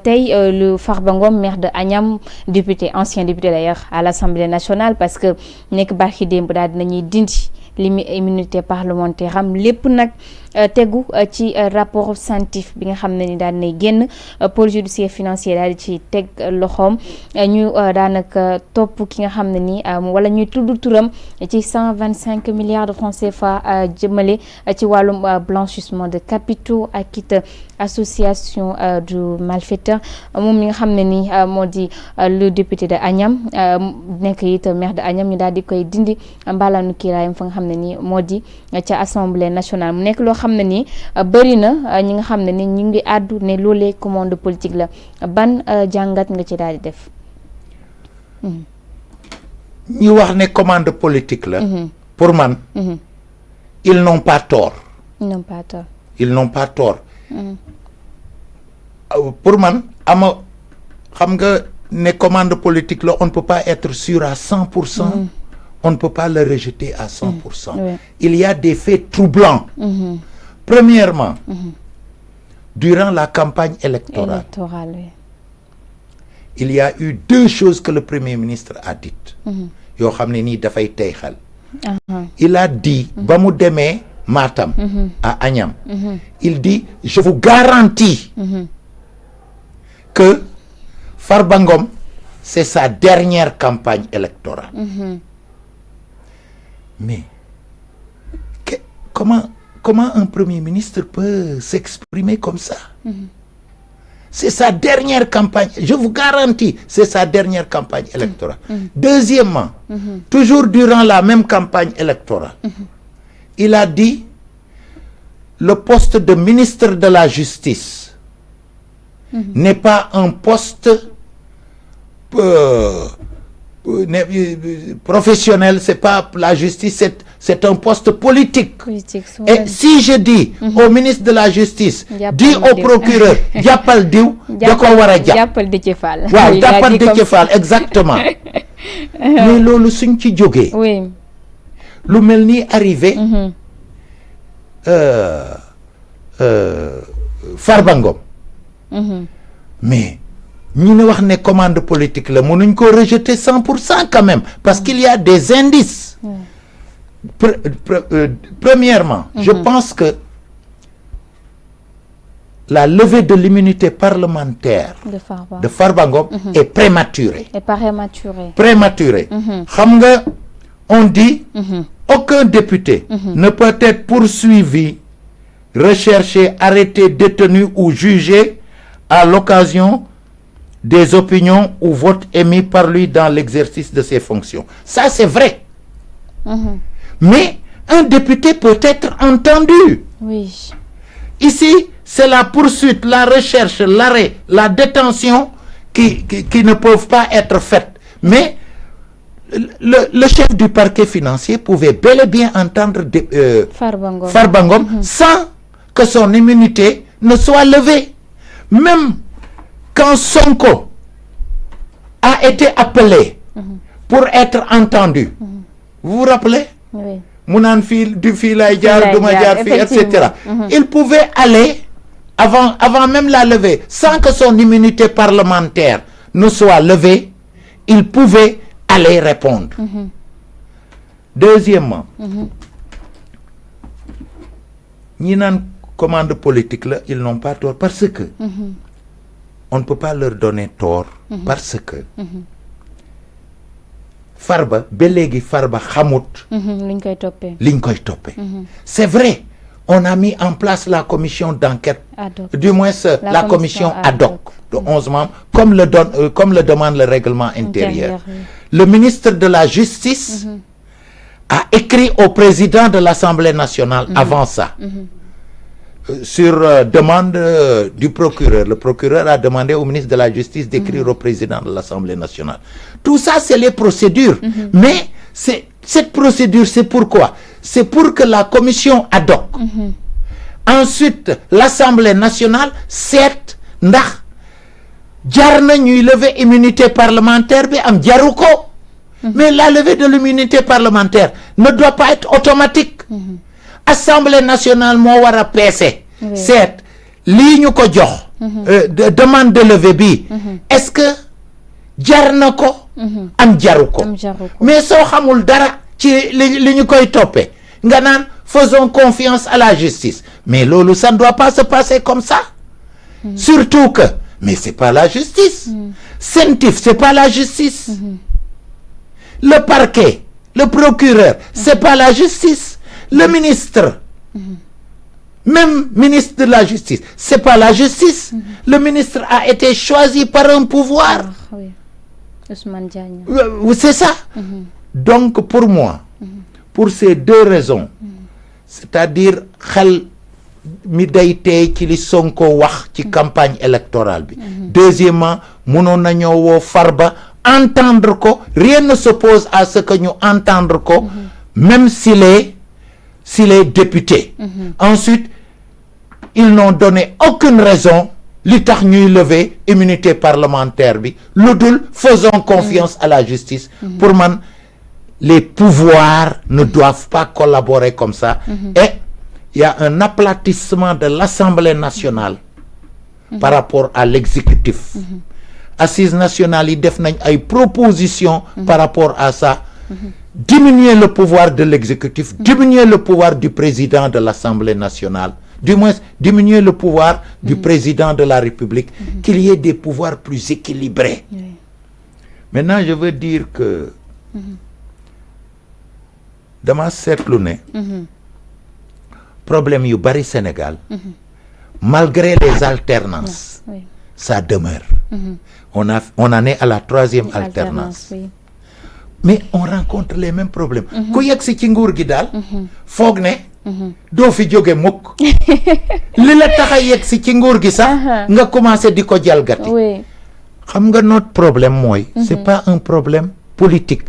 tey le Farba Ngom maire de Agnam député ancien député d'ailleurs à l'Assemblée nationale parce que nekk barki démb daal dinañuy dindi immunité parlementaire am lépp nag tegu ci rapport scientifique bi nga xam ne ni daal nay génn pôle judiciaire financier daal di ci teg loxoom ñu daanaka topp ki nga xam ne ni wala ñuy tudd turam ci 125 milliards de francs CFA jëmale ci wàllum blanchissement de capitaux ak it association du malfaiteur moom mi nga xam ne ni moo di le député de Agnam nekk it maire de Agnam ñu daal di koy dindi mbalaanu kiiraayam fa nga xam ne ni moo di ca assemblée nationale mu nekk loo xam ne ni bëri na ñi nga xam ne ni ñu ngi àddu ne loolee commande politique la ban jàngat nga ci daal di def. ñu wax ne commande politique la. pour man. ils n'ont pas tort. ils n'ont pas tort. pour man xam nga ne commande politique la on ne peut pas être sûr à 100%. On ne peut pas le rejeter à 100%. Oui. Il y a des faits troublants. Premièrement, durant la campagne électorale, oui. Il y a eu deux choses que le Premier ministre a dites. Yo xamné ni da fay tay xal. Il a dit ba mu démé Matam à Agnam. Il dit je vous garantis que Farba Ngom c'est sa dernière campagne électorale. Mais comment un Premier ministre peut s'exprimer comme ça? C'est sa dernière campagne, je vous garantis, c'est sa dernière campagne électorale. Deuxièmement, toujours durant la même campagne électorale, il a dit le poste de ministre de la Justice n'est pas un poste professionnel, c'est pas la justice, c'est un poste politique. Et si je dis au ministre de la Justice, dis au procureur, jàppal diw da ko war a jàpp. Jàppal Déthié Fall. Waaw, jàppal Déthié Fall, exactement. Mais loolu suñ ci jógee. Oui. Lu mel ni arrivé Farba Ngom. Mais ñu ne wax ne commande politique la mënuñ ko rejeter 100% quand même parce qu'il y a des indices. Premièrement, je pense que la levée de l'immunité parlementaire de Farba Ngom est prématurée. Prématurée. Xam nga on dit aucun député ne peut être poursuivi, recherché, arrêté, détenu ou jugé à l'occasion des opinions ou votes émis par lui dans l'exercice de ses fonctions. Ça, c'est vrai. Mais un député peut être entendu. Oui. Ici, c'est la poursuite, la recherche, l'arrêt, la détention qui ne peuvent pas être faites. Mais le chef du parquet financier pouvait bel et bien entendre Farba Ngom sans que son immunité ne soit levée. Même quand Sonko a été appelé pour être entendu, vous vous rappelez? Oui. Mounan du filay jar, etc. Il pouvait aller avant même la levée, sans que son immunité parlementaire ne soit levée, il pouvait aller répondre. Deuxièmement, ñi nan commande politique là, ils n'ont pas tort parce que on ne peut pas leur donner tort parce que Farba ba légui Farba xamut liñ koy topé. C'est vrai, on a mis en place la commission d'enquête, du moins la commission ad hoc de 11 membres, comme le demande le règlement intérieur. Le ministre de la Justice a écrit au président de l'Assemblée nationale avant ça, sur demande du procureur. Le procureur a demandé au ministre de la Justice d'écrire au président de l'Assemblée nationale. Tout ça, c'est les procédures. Mais cette procédure, c'est pourquoi? C'est pour que la commission ad hoc, ensuite l'Assemblée nationale, certes, ndax jar na ñuy lever immunité parlementaire bi am jaru ko. Mais la levée de l'immunité parlementaire ne doit pas être automatique. Assemblée nationale moo war a peese. Certes, lii ñu ko jox demande de levée bi est-ce que jar na ko am jaru ko mais soo xamul dara ci li ñu koy toppee nga naan faisons confiance à la justice mais loolu ça ne doit pas se passer comme ça surtout que mais c'est pas la justice CENTIF c'est pas la justice le parquet le procureur c'est pas la justice le ministre même ministre de la justice c'est pas la justice le ministre a été choisi par un pouvoir oui. Ousmane Diagne. C'est ça donc pour moi pour ces deux raisons c'est-à-dire xel mi day tey ci li Sonko wax ci campagne électorale bi deuxièmement mënoon nañoo woo Farba entendre ko rien ne s'oppose à ce que ñu entendre ko même s'il est député ensuite ils n'ont donné aucune raison li tax ñuy lever immunité parlementaire bi lu dul faisons confiance à la justice pour man les pouvoirs ne doivent pas collaborer comme ça et il y a un aplatissement de l'Assemblée nationale par rapport à l'exécutif assises nationales yi def nañ ay propositions par rapport à ça diminuer le pouvoir de l'exécutif diminuer le pouvoir du président de l'Assemblée nationale du moins diminuer le pouvoir du président de la République qu'il y ait des pouvoirs plus équilibrés maintenant je veux dire que dama seetlu ne problème yu bari Sénégal malgré les alternances ça demeure on en est à la troisième alternance mais on rencontre les mêmes problèmes ku yegg si ci nguur gi daal foog ne doo fi jóge mukk li la tax a yegg si ci nguur gi sax nga commencé di ko jalgati xam nga notre problème mooy c'est pas un problème politique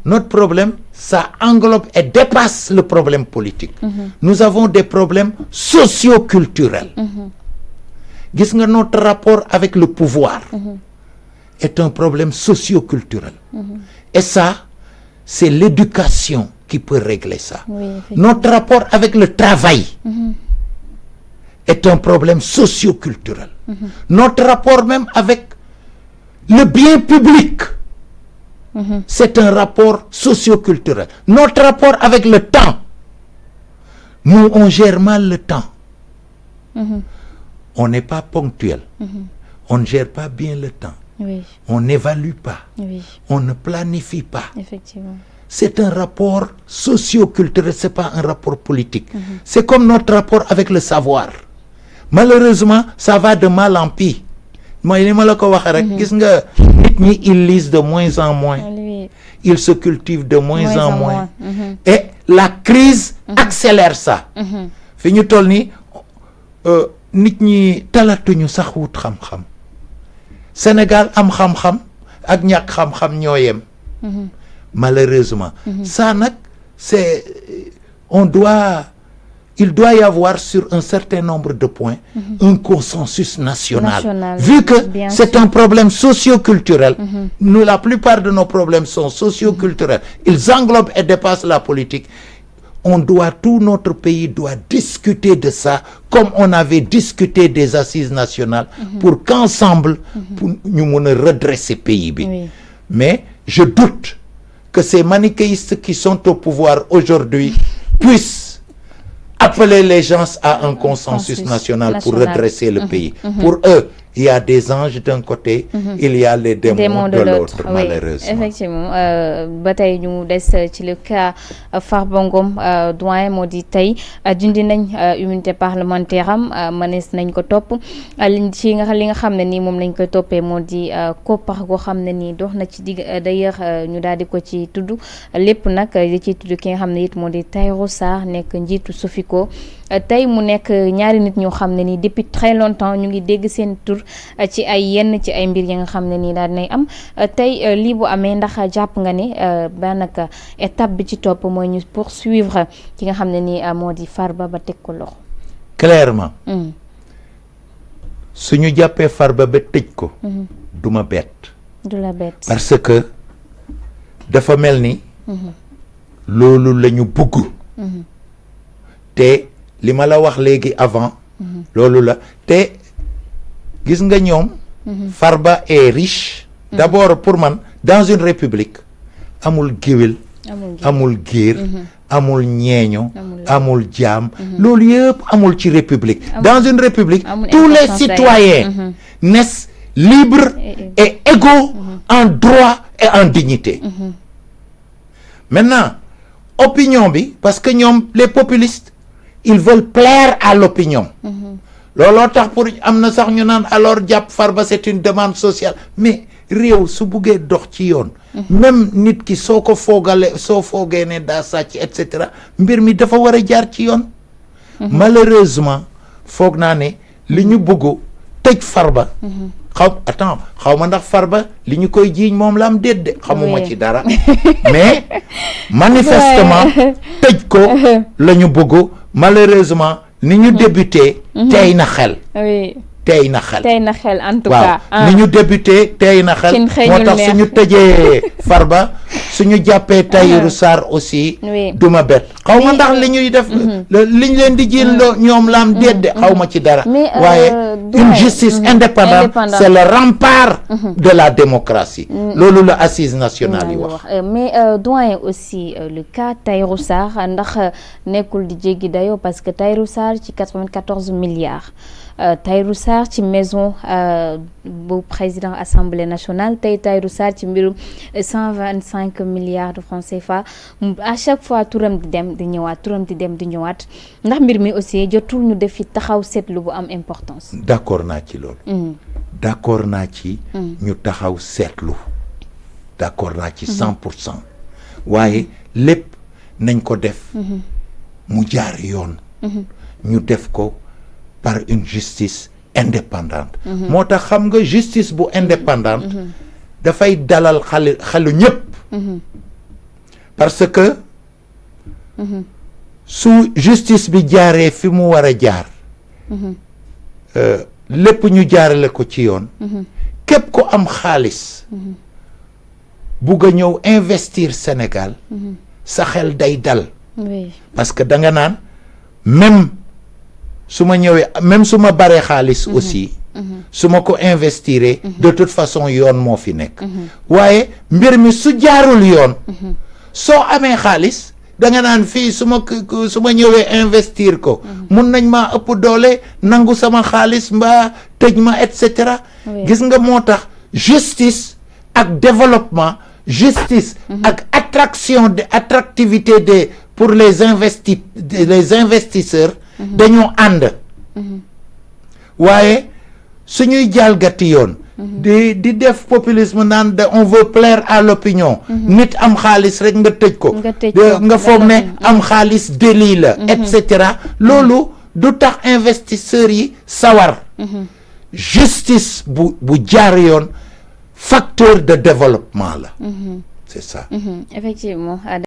notre problème ça englobe et dépasse le problème politique nous avons des problèmes socio-culturels gis nga notre rapport avec le pouvoir est un problème socio-culturel et ça c'est l'éducation qui peut régler ça notre rapport avec le travail est un problème socio-culturel notre rapport même avec le bien public c'est un rapport socio-culturel notre rapport avec le temps nous on gère mal le temps on n'est pas ponctuel on ne gère pas bien le temps on n'évalue pas on ne planifie pas effectivement c'est un rapport socio-culturel c'est pas un rapport politique c'est comme notre rapport avec le savoir malheureusement ça va de mal en pis mooy li ma la ko waxee rek gis nga nit ñi ils lisent de moins en moins ils se cultivent de moins en moins et la crise accélère ça fi ñu toll nii nit ñi talatuñu sax wut xam-xam Sénégal am xam-xam ak ñàkk xam-xam ñoo yem malheureusement ça nag c'est il doit y avoir sur un certain nombre de points un consensus national vu que c'est un problème socio-culturel nous la plupart de nos problèmes sont socio-culturels ils englobent et dépassent la politique tout notre pays doit discuter de ça comme on avait discuté des assises nationales pour qu'ensemble pour ñu mën a redresser pays bi mais je doute que ces manichéistes qui sont au pouvoir aujourd'hui puissent appeler les gens à un consensus national pour redresser le pays. Pour eux, il y a des anges d'un côté, il y a les démons de l'autre, malheureusement. Effectivement, ba tey ñu des ci le cas Farba Ngom doyen moo di tey dindi nañ immunité parlementaire am mënees nañ ko topp li nga xam ne nii moom lañ koy toppee moo di koppar goo xam ne nii dox na ci digg d'ailleurs ñu daal di ko ci tudd lépp nag di ci tudd ki nga xam ne it moo di Tahirou Sarr nekk njiitu Sofico tey mu nekk ñaari nit ñoo xam ne nii depuis très longtemps ñu ngi dégg seen tur ci ay mbir yi nga xam ne nii daal nay am tey lii bu amee ndax jàpp nga ne daanaka étape bi ci topp mooy ñu poursuivre ki nga xam ne nii moo di Farba ba teg ko loxo. clairement. suñu jàppee Farba ba tëj ko. du ma bett. du la bett parce que dafa mel ni. loolu la ñu bëgg. te li ma la wax léegi avant loolu la te gis nga ñoom Farba est riche d'abord pour man dans une république amul géwél amul géer amul ñeeño amul jaam loolu yëpp amul ci république dans une république tous les citoyens naissent libres et égaux en droit et en dignité maintenant opinion bi parce que ñoom les populistes ils veulent plaire à l'opinion looloo tax pour am na sax ñu naan alors jàpp Farba c'est une demande sociale mais réew su buggee dox ci yoon même nit ki soo ko foogee ne daa sàcc et cetera mbir mi dafa war a jaar ci yoon malheureusement foog naa ne li ñu bëgg tëj Farba xaw ma ndax Farba li ñu koy jiiñ moom la am déet de xamuma ci dara mais manifestement tëj ko la ñu bëgg malheureusement ni ñu débuté tey na xel tey na xel en tout cas ni ñu débuté tey na xel moo tax suñu tëjee Farba suñu jàppee Tahirou Sarr aussi duma bet xaw ma ndax li ñuy def liñ leen di jiin loo ñoom laam déedde xaw ma ci dara waaye une justice indépendante c'est le rempart de la démocratie loolu la assise nationale yi wax mais doyen aussi le cas Tahirou Sarr ndax nekkul di jéggi dayoo parce que Tahirou Sarr ci 94 milliards Tahirou Sarr ci maison bu président assemblée nationale Tahirou Sarr ci mbirum 125 milliards de francs CFA à chaque fois turam di dem di ñëwaat turam di dem di ñëwaat ndax mbir mi aussi jotul ñu def fi taxaw seetlu bu am importance. d'accord naa ci loolu. d'accord naa ci. ñu taxaw seetlu. d'accord naa ci 100%. waaye lépp nañ ko def. mu jaar yoon. ñu def ko par une justice indépendante. moo tax xam nga justice bu indépendante. dafay dalal xelu ñëpp. parce que. su justice bi jaaree fi mu war a jaar. lépp ñu jaarale ko ci yoon. képp ko am xaalis. bugg a ñëw investir Sénégal. sa xel day dal. parce que da nga naan même su ma ñëwee même su ma baree xaalis aussi. su ma ko investiree. de toute façon yoon moo fi nekk. waaye mbir mi su jaarul yoon. soo amee xaalis. da nga naan fii su ma ñëwee investir ko. mun nañ maa ëpp doole nangu sama xaalis mbaa tëj ma et cetera. gis nga moo tax justice ak développement justice ak attractivité pour les investisseurs. dañoo ànd. waaye suñuy jalgati yoon. di def populisme naan on veut plaire à l'opinion. nit am xaalis rek nga tëj ko. nga foog ne am xaalis délit la. et cetera loolu du tax investisseurs yi sawar. justice bu jaar yoon facteur de développement la. c'est ça. effectivement.